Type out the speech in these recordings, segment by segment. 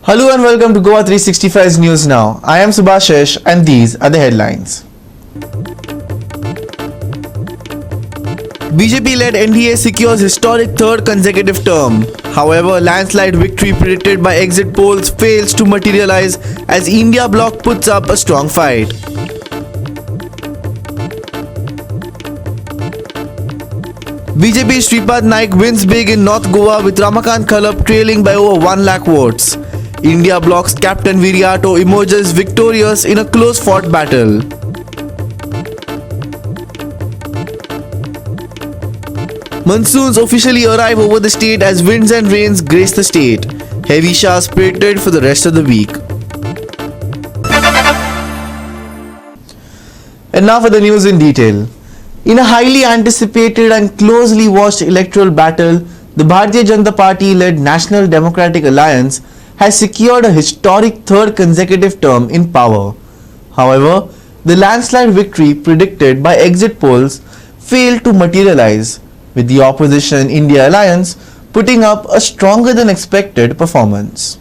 Hello and welcome to Goa 365's News Now. I am Subhashish and these are the headlines. BJP-led NDA secures historic third consecutive term. However, landslide victory predicted by exit polls fails to materialize as India bloc puts up a strong fight. BJP's Shripad Naik wins big in North Goa with Ramakant Khalap trailing by over 1 lakh votes. India bloc's captain Viriato emerges victorious in a close-fought battle. Monsoons officially arrive over the state as winds and rains grace the state. Heavy showers predicted for the rest of the week. And now for the news in detail. In a highly anticipated and closely watched electoral battle, the Bharatiya Janata Party-led National Democratic Alliance has secured a historic third consecutive term in power. However, the landslide victory predicted by exit polls failed to materialize, with the opposition India Alliance putting up a stronger than expected performance.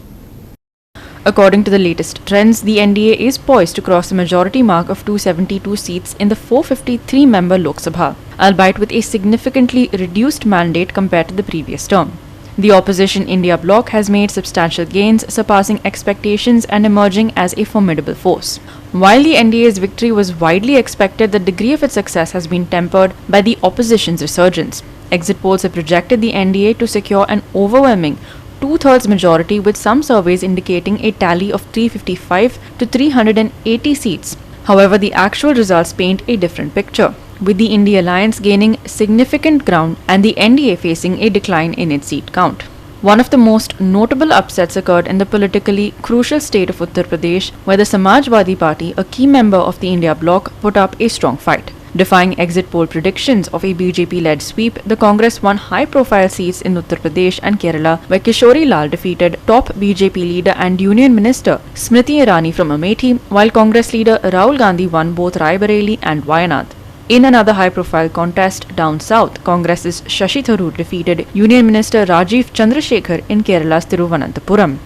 According to the latest trends, the NDA is poised to cross the majority mark of 272 seats in the 453-member Lok Sabha, albeit with a significantly reduced mandate compared to the previous term. The opposition India bloc has made substantial gains, surpassing expectations and emerging as a formidable force. While the NDA's victory was widely expected, the degree of its success has been tempered by the opposition's resurgence. Exit polls have projected the NDA to secure an overwhelming two-thirds majority, with some surveys indicating a tally of 355 to 380 seats. However, the actual results paint a different picture, with the India Alliance gaining significant ground and the NDA facing a decline in its seat count. One of the most notable upsets occurred in the politically crucial state of Uttar Pradesh, where the Samajwadi Party, a key member of the India bloc, put up a strong fight. Defying exit poll predictions of a BJP-led sweep, the Congress won high-profile seats in Uttar Pradesh and Kerala, where Kishori Lal defeated top BJP leader and Union Minister Smriti Irani from Amethi, while Congress leader Rahul Gandhi won both Raebareli and Wayanad. In another high-profile contest down south, Congress's Shashi Tharoor defeated Union Minister Rajiv Chandrasekhar in Kerala's Thiruvananthapuram.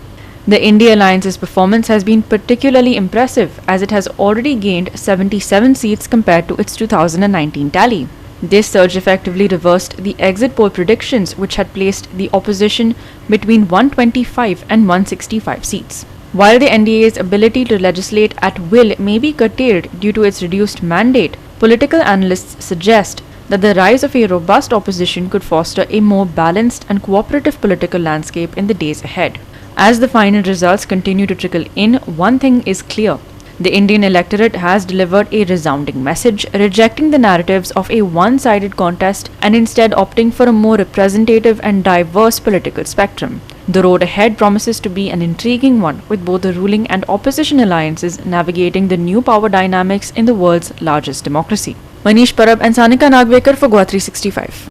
The India Alliance's performance has been particularly impressive, as it has already gained 77 seats compared to its 2019 tally. This surge effectively reversed the exit poll predictions, which had placed the opposition between 125 and 165 seats. While the NDA's ability to legislate at will may be curtailed due to its reduced mandate, political analysts suggest that the rise of a robust opposition could foster a more balanced and cooperative political landscape in the days ahead. As the final results continue to trickle in, one thing is clear. The Indian electorate has delivered a resounding message, rejecting the narratives of a one-sided contest and instead opting for a more representative and diverse political spectrum. The road ahead promises to be an intriguing one, with both the ruling and opposition alliances navigating the new power dynamics in the world's largest democracy. Manish Parab and Sanika Nagvekar for Goa 365.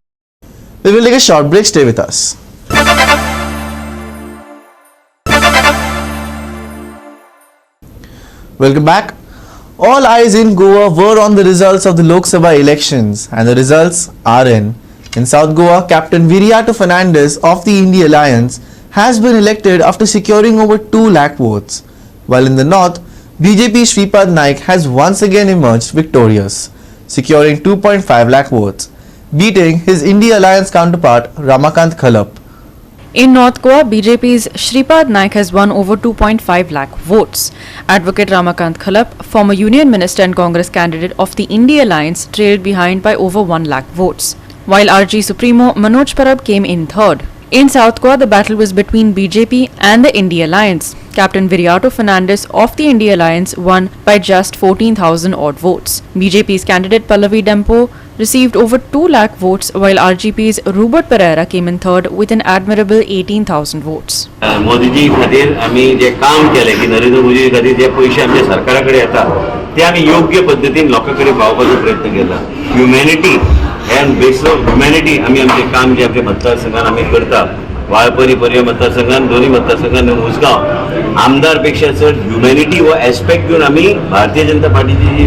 We will take a short break. Stay with us. Welcome back. All eyes in Goa were on the results of the Lok Sabha elections, and the results are in. In South Goa, Captain Viriato Fernandes of the India Alliance has been elected after securing over 2 lakh votes, while in the north, BJP's Shripad Naik has once again emerged victorious, securing 2.5 lakh votes, beating his India Alliance counterpart Ramakant Khalap. In North Goa, BJP's Shripad Naik has won over 2.5 lakh votes. Advocate Ramakant Khalap, former Union Minister and Congress candidate of the India Alliance, trailed behind by over 1 lakh votes, while RG Supremo Manoj Parab came in third. In South Goa, the battle was between BJP and the India Alliance. Captain Viriato Fernandes of the India Alliance won by just 14,000 odd votes. BJP's candidate Pallavi Dempo received over 2 lakh votes, while RGP's Rupert Pereira came in third with an admirable 18,000 votes. मोदीजी खातीर आमी जे काम केले की नरेंद्र मोदी खातीर जे पैसे आमच्या सरकाराकडे येतात ते आमी योग्य पद्धतीन लोकांकडे पावपाचो प्रयत्न केला. Humanity and base of humanity आमी आमचे काम जे आमच्या मतदारसंघात आमी करता वाळपरी पर्य मतदारसंघात दोन्ही मतदारसंघात उसगांव आमदारपेक्षा चड ह्युमॅनिटी हो एस्पेक्ट घेऊन आम्ही भारतीय जनता पार्टीची जी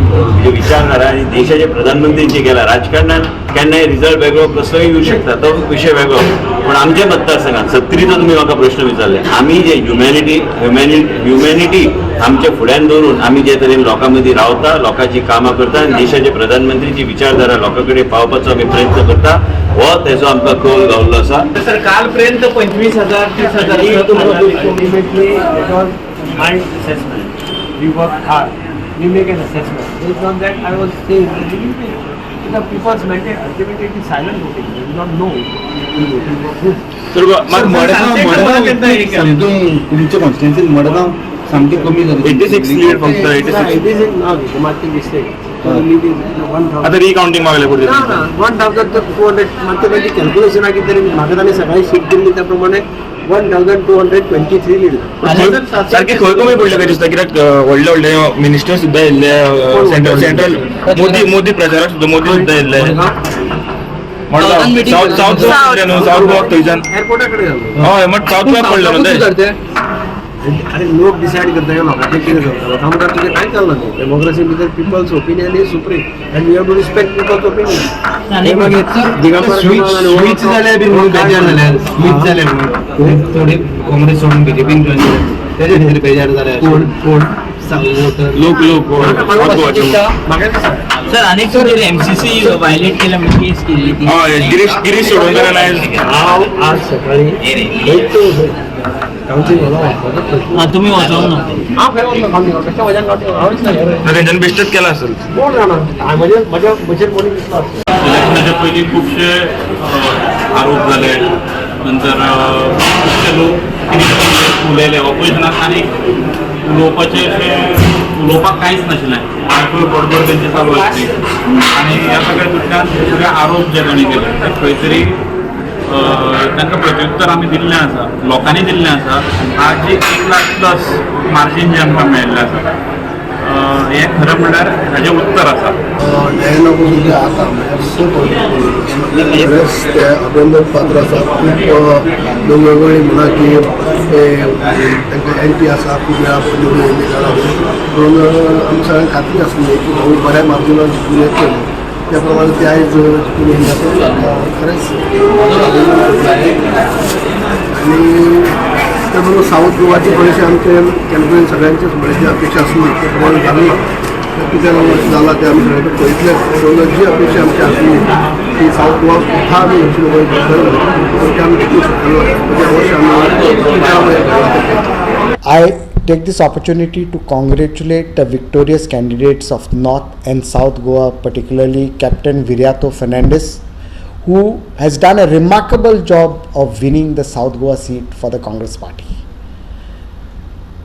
विचारधारा आणि देशाचे प्रधानमंत्री जे गेला राजकारणात केन्नाय रिझल्ट वेगळो कसोय येऊ शकता तो विषय वेगळो पण आमच्या मतदारसंघात सत्तरीचो तुम्ही म्हाका प्रश्न विचारले आम्ही जे ह्युमॅनिटी आमच्या फुड्यान दवरून आम्ही जे तरेन लोकां मदीं रावता लोकांची कामां करता आणि देशाचे प्रधानमंत्रीची विचारधारा लोकां कडेन पावपाचो आमी प्रयत्न करता हो तेजो आमकां कौल गावल्लो आसा सर कालपर्यंत 25,000 30,000 we work hard. We make an assessment. Based on that, I was saying, the people's mandate ultimately is silent voting. They do not know. तुमच्या कॉन्स्टिट्युन्सीत मडगांव सामकी कमी जाली 86 लीड फक्त It is in now, the market mistake. So the lead is 1,000. आता recounting मागले पुढे ना 1,200 मागच्या calculation आहे की तरी म्हाका ताणें सकाळी शीट दिल्ली त्या प्रमाणे 1,223 लीड सारखे खंय कमी पडले काय दिसता कित्याक व्हडले व्हडले मिनिस्टर सुद्धा येयल्ले सेंट्रल मोदी प्रचाराक सुद्धा मोदी सुद्धा येयल्ले मडगांव साऊथ गोवा थंयच्यान एअरपोर्टा कडेन हय मग साऊथ गोवा पडलो न्हू ते अरे लोक डिसायड करता लोकांचे कितें करता लोकां मुखार तुजें कांय चलना न्ही डेमोक्रेसी भितर people's opinion is supreme and we have to respect people's opinion switch जाल्यार बी म्हणून बेजार जाल्यार स्विच जाल्यार म्हणून थोडी काँग्रेस सोडून बीजेपीन जॉईन केले तेजे खातीर बेजार जाल्यार लोक सर अनेक तरी एमसीसी वायलेट केला म्हणजे केस केली ती हय गिरीश सोडून हांव आज सकाळी कावन्सिल तुम्ही वाचवून ना हांव खंय वचना कावन्सिल कशा वजान हांवेच ना तेंच्यानी बेश्टेच केला असेल कोण जाणा म्हज्या बजेट कोणी दिसलो इलेक्शनाच्या पयलीं खुबशे आरोप जाले नंतर खुबशे लोक कितें उलयले ऑपोजिशनाक आनी उलोवपाक कांयच नाशिल्लें आयकूय बडबड तेंची चालू आसली आनी ह्या सगळ्या दुश्यान सगळे आरोप जे तांणी केले ते खंय तरी तांकां प्रत्युत्तर आमी दिल्लें आसा लोकांनी दिल्लें आसा आज 1,00,000+ मार्जीन जें आमकां मेळिल्लें आसा हें खरें म्हणल्यार हाजें उत्तर आसा न्यायालयापासून जे आता बरेच ते अभिनंदन पात्र आसा खूब वेगवेगळी म्हणा की तांकां एंटी आसा खूब उमेदवारां म्हणून आमी सगळ्यांक खात्री आसली की आमी बऱ्या मार्जिनान जिखून येतले त्या प्रमाणे ते आयज जिखून येयले खरेंच आनी त्या बरोबर साऊथ गोवाची थोडेशे आमचे कॅल्क्युलेशन सगळ्यांचेच म्हणजे अपेक्षा आसली ते प्रमाणे जाली कितें जाला ते आमी सगळे पळयतले म्हणून जी अपेक्षा आमची आसली की साऊथ गोवा सुद्धा आमी दक्षिण गोंय ते आमी जिखूंक शकलो त्या वर्षी I take this opportunity to congratulate the victorious candidates of North and South Goa, particularly Captain Viriato Fernandes, who has done a remarkable job of winning the South Goa seat for the Congress party.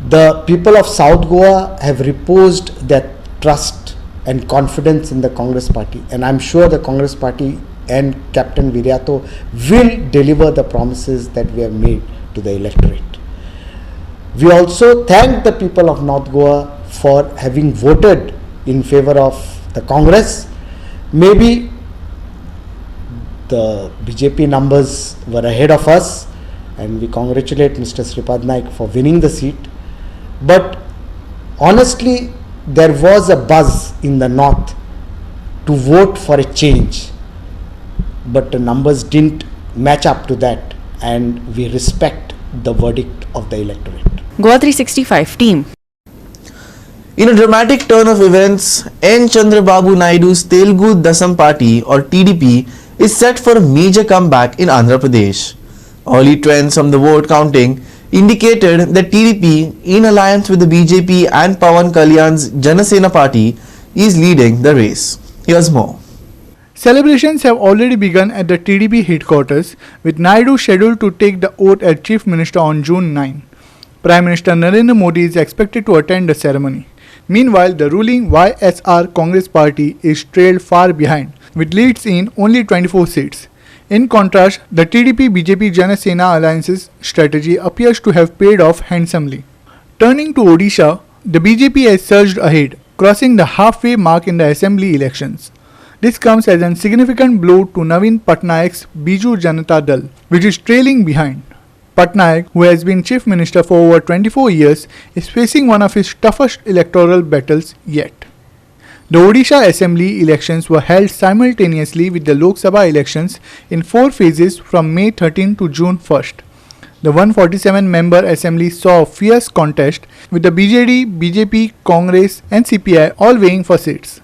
The people of South Goa have reposed their trust and confidence in the Congress party, and I'm sure the Congress party and Captain Viriato will deliver the promises that we have made to the electorate. We also thank the people of North Goa for having voted in favor of the Congress. Maybe the BJP numbers were ahead of us, and we congratulate Mr. Sripad Naik for winning the seat. But honestly, there was a buzz in the North to vote for a change, but the numbers didn't match up to that, and we respect the verdict of the electorate. Goa 365 team. In a dramatic turn of events, N. Chandrababu Naidu's Telugu Desam Party or TDP is set for a major comeback in Andhra Pradesh. Early trends from the vote counting indicated that TDP, in alliance with the BJP and Pawan Kalyan's Janasena Party, is leading the race. Here's more. Celebrations have already begun at the TDP headquarters, with Naidu scheduled to take the oath as Chief Minister on June 9. Prime Minister Narendra Modi is expected to attend the ceremony. Meanwhile, the ruling YSR Congress Party is trailed far behind, with leads in only 24 seats. In contrast, the TDP-BJP Janasena alliance's strategy appears to have paid off handsomely. Turning to Odisha, the BJP has surged ahead, crossing the halfway mark in the assembly elections. This comes as a significant blow to Naveen Patnaik's Biju Janata Dal, which is trailing behind. Patnaik, who has been Chief Minister for over 24 years, is facing one of his toughest electoral battles yet. The Odisha Assembly elections were held simultaneously with the Lok Sabha elections in 4 phases from May 13 to June 1st. The 147-member assembly saw a fierce contest with the BJD, BJP, Congress and CPI all weighing for seats.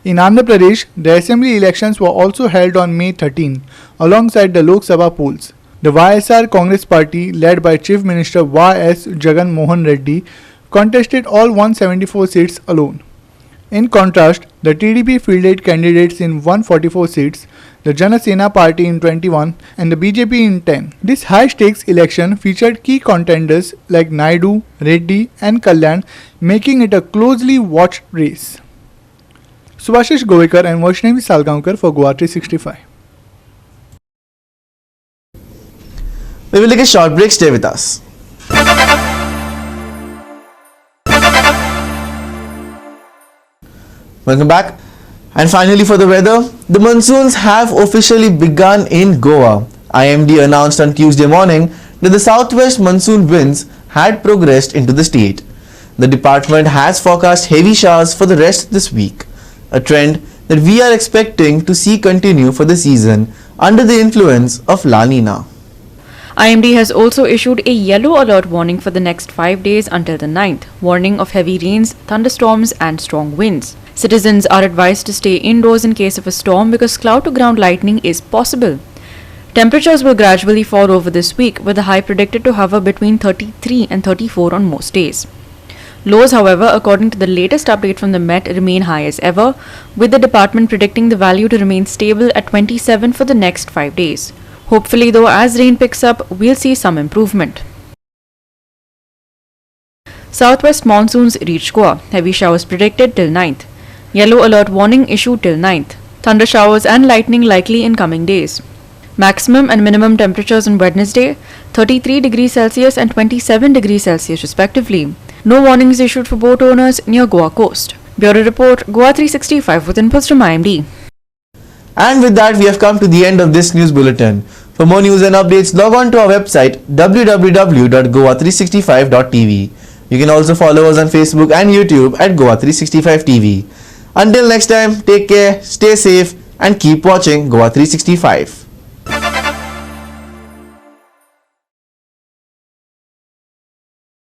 In Andhra Pradesh, the assembly elections were also held on May 13 alongside the Lok Sabha polls. The YSR Congress party, led by Chief Minister Y.S. Jagan Mohan Reddy, contested all 174 seats alone. In contrast, the TDP fielded candidates in 144 seats, the Jana Sena party in 21 and the BJP in 10. This high-stakes election featured key contenders like Naidu, Reddy and Kalyan, making it a closely watched race. Subhashish Govekar and Vaishnavi Salgaonkar for Goa 365. We will take a short break. Stay with us. Welcome back. And finally, for the weather, the monsoons have officially begun in Goa. IMD announced on Tuesday morning that the southwest monsoon winds had progressed into the state. The department has forecast heavy showers for the rest of this week, a trend that we are expecting to see continue for the season under the influence of La Nina. IMD has also issued a yellow alert warning for the next 5 days until the 9th, warning of heavy rains, thunderstorms and strong winds. Citizens are advised to stay indoors in case of a storm because cloud-to-ground lightning is possible. Temperatures will gradually fall over this week, with the high predicted to hover between 33 and 34 on most days. Lows, however, according to the latest update from the Met, remain high as ever, with the department predicting the value to remain stable at 27 for the next 5 days. Hopefully, though, as rain picks up, we'll see some improvement. Southwest monsoons reach Goa. Heavy showers predicted till 9th. Yellow alert warning issued till 9th. Thunder showers and lightning likely in coming days. Maximum and minimum temperatures on Wednesday, 33 degrees Celsius and 27 degrees Celsius respectively. No warnings issued for boat owners near Goa coast. Bureau Report, Goa 365 with inputs from IMD. And with that, we have come to the end of this news bulletin. For more news and updates, log on to our website www.goa365.tv. You can also follow us on Facebook and YouTube at Goa365 TV. Until next time, take care, stay safe and keep watching Goa 365.